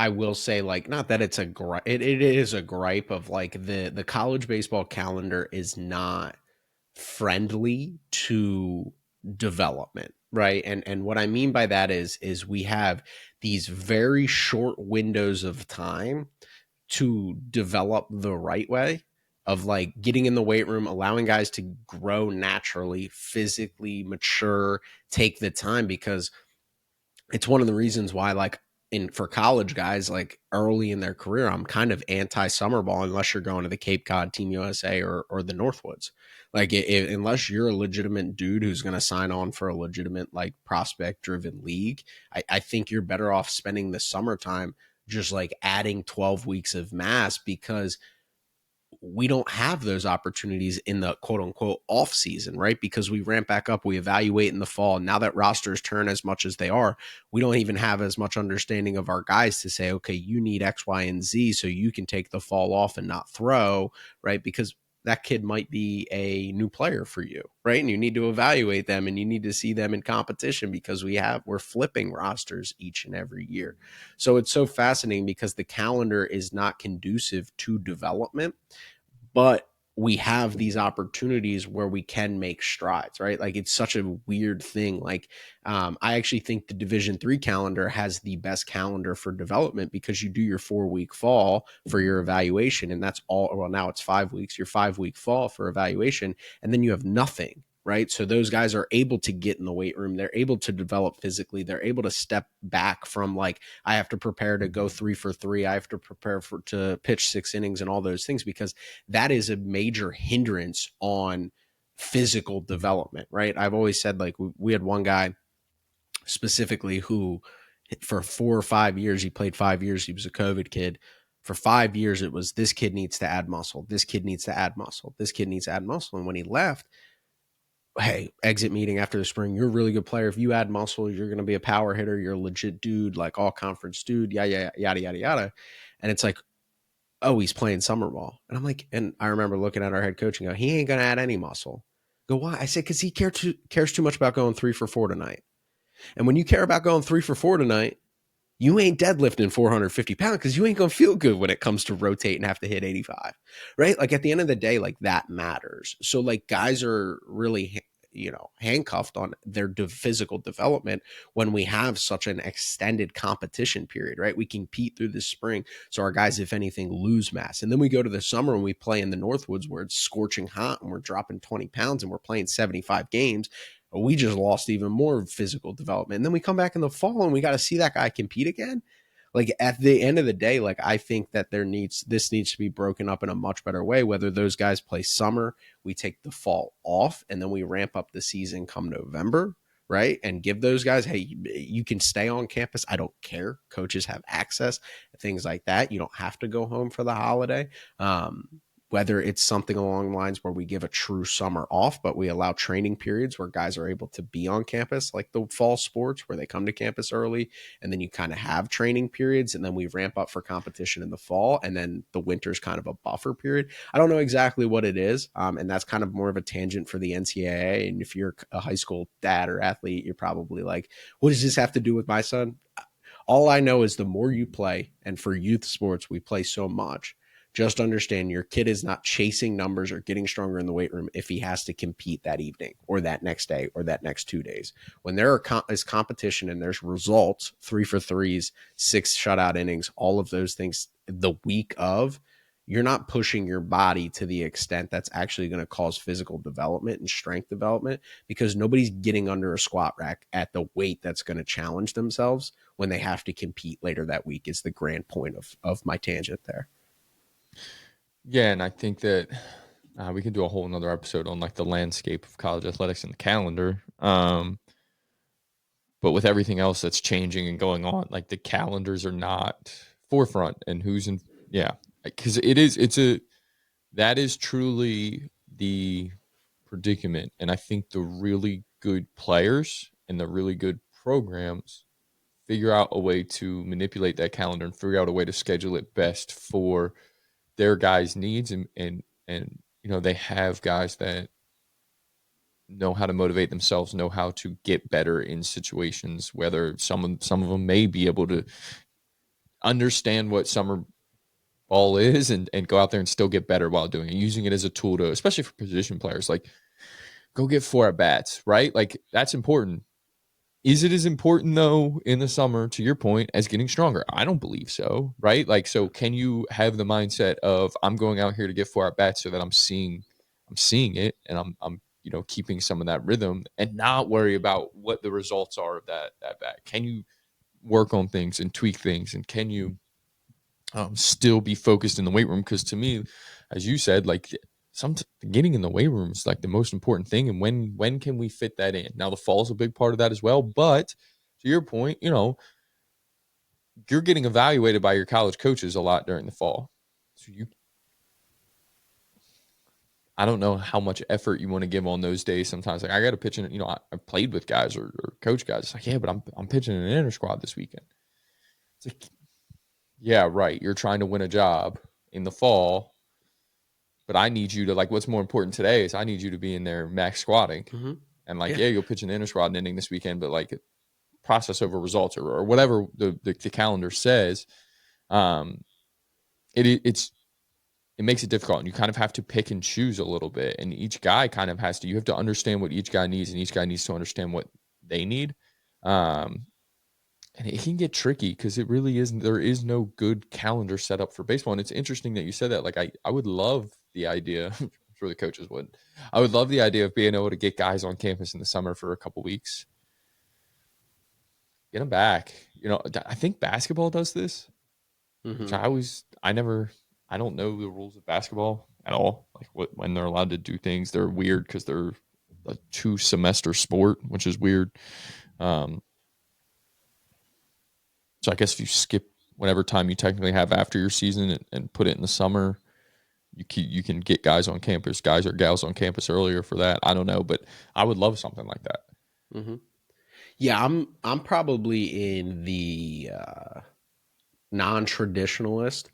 I will say, like, not that it's a gripe. It is a gripe of like the college baseball calendar is not friendly to development, right? And what I mean by that is we have these very short windows of time to develop the right way of like getting in the weight room, allowing guys to grow naturally, physically mature, take the time, because it's one of the reasons why, like, in for college guys, like early in their career, I'm kind of anti summer ball unless you're going to the Cape Cod, Team USA, or the Northwoods. Like, unless you're a legitimate dude who's going to sign on for a legitimate, like, prospect driven league, I think you're better off spending the summertime just like adding 12 weeks of mass, because we don't have those opportunities in the quote unquote off season, right? Because we ramp back up, we evaluate in the fall. Now that rosters turn as much as they are, we don't even have as much understanding of our guys to say, okay, you need X, Y, and Z so you can take the fall off and not throw, right? Because that kid might be a new player for you, right? And you need to evaluate them and you need to see them in competition, because we're flipping rosters each and every year. So it's so fascinating because the calendar is not conducive to development, but we have these opportunities where we can make strides, right? Like, it's such a weird thing. Like, I actually think the Division 3 calendar has the best calendar for development, because you do your 4-week fall for your evaluation, and that's all. Well, now it's 5 weeks, your 5-week fall for evaluation, and then you have nothing, right? So those guys are able to get in the weight room. They're able to develop physically. They're able to step back from, like, I have to prepare to go 3 for 3. I have to prepare to pitch 6 innings and all those things, because that is a major hindrance on physical development, right? I've always said, like, we had one guy specifically who, for 4 or 5 years, he played 5 years. He was a COVID kid. For 5 years, it was, this kid needs to add muscle. This kid needs to add muscle. This kid needs to add muscle. And when he left, hey, exit meeting after the spring, you're a really good player. If you add muscle, you're going to be a power hitter. You're a legit dude, like all conference dude, yada, yada, yada, yada. And it's like, oh, he's playing summer ball. And I'm like, and I remember looking at our head coach and go, he ain't going to add any muscle. Go, why? I said, because he cares too much about going 3 for 4 tonight. And when you care about going 3 for 4 tonight, you ain't deadlifting 450 pounds, because you ain't going to feel good when it comes to rotate and have to hit 85, right? Like, at the end of the day, like, that matters. So, like, guys are really, handcuffed on their physical development when we have such an extended competition period, right? We compete through the spring. So our guys, if anything, lose mass. And then we go to the summer and we play in the Northwoods where it's scorching hot and we're dropping 20 pounds and we're playing 75 games. We just lost even more physical development. And then we come back in the fall and we got to see that guy compete again. Like, at the end of the day, like, I think that this needs to be broken up in a much better way. Whether those guys play summer, we take the fall off, and then we ramp up the season come November, right? And give those guys, hey, you can stay on campus. I don't care. Coaches have access, things like that. You don't have to go home for the holiday. Whether it's something along the lines where we give a true summer off, but we allow training periods where guys are able to be on campus, like the fall sports where they come to campus early, and then you kind of have training periods, and then we ramp up for competition in the fall, and then the winter's kind of a buffer period. I don't know exactly what it is, and that's kind of more of a tangent for the NCAA. And if you're a high school dad or athlete, you're probably like, what does this have to do with my son? All I know is the more you play, and for youth sports, we play so much. Just understand your kid is not chasing numbers or getting stronger in the weight room if he has to compete that evening or that next day or that next 2 days. When there is competition and there's results, 3 for 3s, 6 shutout innings, all of those things the week of, you're not pushing your body to the extent that's actually going to cause physical development and strength development, because nobody's getting under a squat rack at the weight that's going to challenge themselves when they have to compete later that week, is the grand point of my tangent there. Yeah, and I think that we could do a whole another episode on like the landscape of college athletics and the calendar. But with everything else that's changing and going on, like the calendars are not forefront, and who's in, yeah, because that is truly the predicament. And I think the really good players and the really good programs figure out a way to manipulate that calendar and figure out a way to schedule it best for their guys' needs, and they have guys that know how to motivate themselves, know how to get better in situations. Whether some of them may be able to understand what summer ball is and go out there and still get better while doing it, using it as a tool to, especially for position players, like go get 4 at bats, right? Like that's important. Is it as important though in the summer, to your point, as getting stronger? I don't believe so, right? Like, so can you have the mindset of I'm going out here to get 4 at bats so that I'm seeing it, and I'm keeping some of that rhythm and not worry about what the results are of that bat? Can you work on things and tweak things, and can you still be focused in the weight room? Because to me, as you said, like some getting in the weight room is like the most important thing. And when can we fit that in? Now the fall is a big part of that as well. But to your point, you're getting evaluated by your college coaches a lot during the fall. So I don't know how much effort you want to give on those days. Sometimes, like I got to pitch in. I played with guys or coach guys. It's like, yeah, but I'm pitching in an inter squad this weekend. It's like, yeah, right. You're trying to win a job in the fall, but I need you to, like, what's more important today is I need you to be in there max squatting. Mm-hmm. And like, Yeah. yeah, you'll pitch an inter squad inning this weekend, but like process over results or whatever the calendar says. Um, it's it makes it difficult, and you kind of have to pick and choose a little bit. And each guy kind of you have to understand what each guy needs, and each guy needs to understand what they need. Um, and it can get tricky because it really isn't. There is no good calendar set up for baseball, and it's interesting that you said that. Like I would love the idea. I'm sure the coaches would. I would love the idea of being able to get guys on campus in the summer for a couple weeks, get them back. I think basketball does this, which Mm-hmm. I don't know the rules of basketball at all. Like when they're allowed to do things, they're weird because they're a 2 semester sport, which is weird. Um, so I guess if you skip whatever time you technically have after your season and put it in the summer, you can get guys on campus, guys or gals on campus earlier for that. I don't know, but I would love something like that. Mm-hmm. Yeah, I'm probably in the non-traditionalist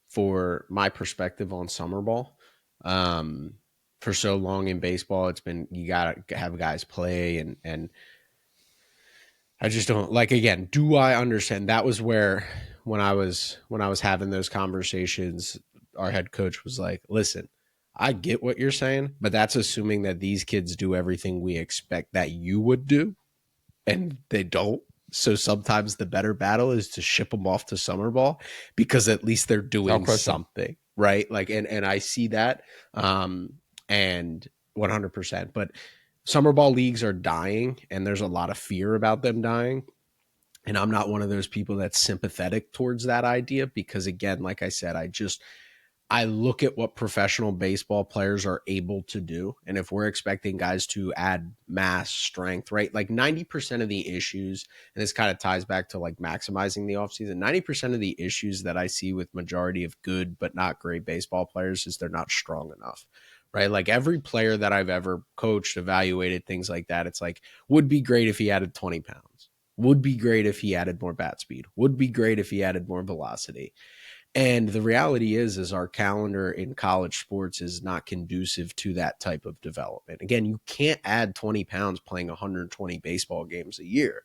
for my perspective on summer ball. Um, for so long in baseball, it's been you gotta have guys play, and I just don't like. Again, do I understand? That was where when I was having those conversations, our head coach was like, "Listen, I get what you're saying, but that's assuming that these kids do everything we expect that you would do." And they don't. So sometimes the better battle is to ship them off to summer ball because at least they're Without doing question. something, right? Like, and I see that, and 100%. But summer ball leagues are dying, and there's a lot of fear about them dying. And I'm not one of those people that's sympathetic towards that idea because, again, like I said, I look at what professional baseball players are able to do. And if we're expecting guys to add mass strength, right? Like 90% of the issues, and this kind of ties back to like maximizing the offseason, 90% of the issues that I see with majority of good but not great baseball players is they're not strong enough. Right. Like every player that I've ever coached, evaluated, things like that, it's like, would be great if he added 20 pounds. Would be great if he added more bat speed. Would be great if he added more velocity. And the reality is our calendar in college sports is not conducive to that type of development. Again, you can't add 20 pounds playing 120 baseball games a year.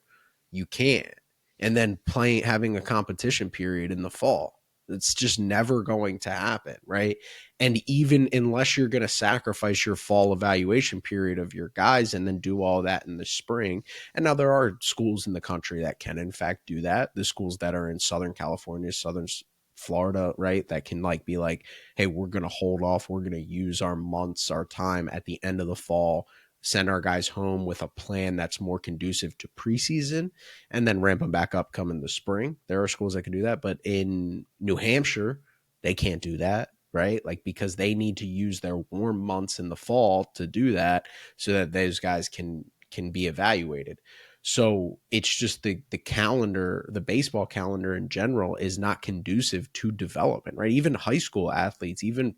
You can't. And then having a competition period in the fall. It's just never going to happen, right? And even unless you're going to sacrifice your fall evaluation period of your guys and then do all that in the spring. And now there are schools in the country that can, in fact, do that. The schools that are in Southern California, Southern Florida, right? That can like be like, hey, we're going to hold off. We're going to use our months, our time at the end of the fall, send our guys home with a plan that's more conducive to preseason, and then ramp them back up coming the spring. There are schools that can do that, but in New Hampshire, they can't do that, right? Like because they need to use their warm months in the fall to do that so that those guys can be evaluated. So it's just the calendar, the baseball calendar in general is not conducive to development, right? Even high school athletes, even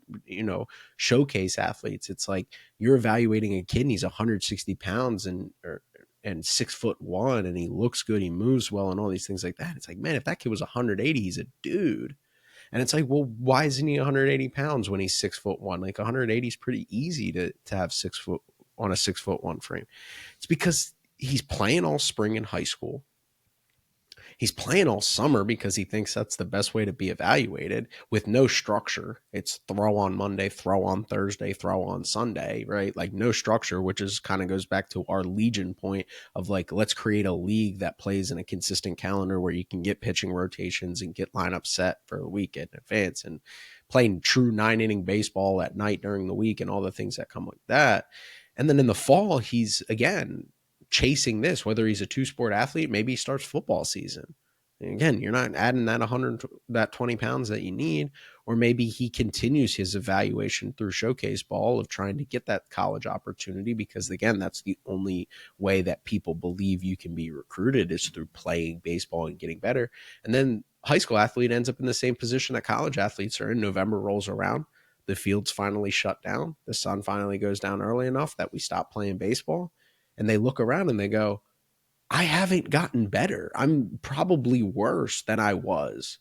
showcase athletes, it's like you're evaluating a kid and he's 160 pounds and 6'1", and he looks good, he moves well, and all these things like that. It's like, man, if that kid was 180, he's a dude. And it's like, well, why isn't he 180 pounds when he's 6'1"? Like 180 is pretty easy to have 6 foot on a 6'1" frame. It's because he's playing all spring in high school. He's playing all summer because he thinks that's the best way to be evaluated with no structure. It's throw on Monday, throw on Thursday, throw on Sunday, right? Like no structure, which is kind of goes back to our Legion point of like, let's create a league that plays in a consistent calendar where you can get pitching rotations and get lineups set for a week in advance and playing true 9 inning baseball at night during the week and all the things that come with that. And then in the fall, he's again chasing this, whether he's a two-sport athlete, maybe he starts football season. And again, you're not adding that 100, that 20 pounds that you need, or maybe he continues his evaluation through showcase ball of trying to get that college opportunity, because again, that's the only way that people believe you can be recruited is through playing baseball and getting better. And then high school athlete ends up in the same position that college athletes are in. November rolls around, the field's finally shut down, the sun finally goes down early enough that we stop playing baseball, and they look around and they go, I haven't gotten better. I'm probably worse than I was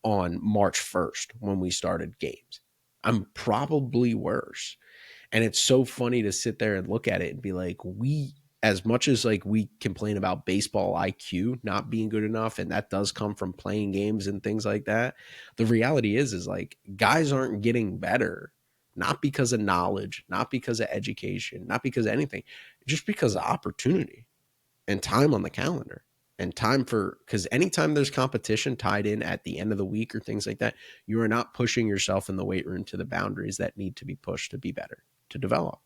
on March 1st when we started games. I'm probably worse. And it's so funny to sit there and look at it and be like, as much as like we complain about baseball IQ not being good enough, and that does come from playing games and things like that, the reality is like guys aren't getting better, not because of knowledge, not because of education, not because of anything, just because of opportunity and time on the calendar and time for, because anytime there's competition tied in at the end of the week or things like that, you are not pushing yourself in the weight room to the boundaries that need to be pushed to be better, to develop.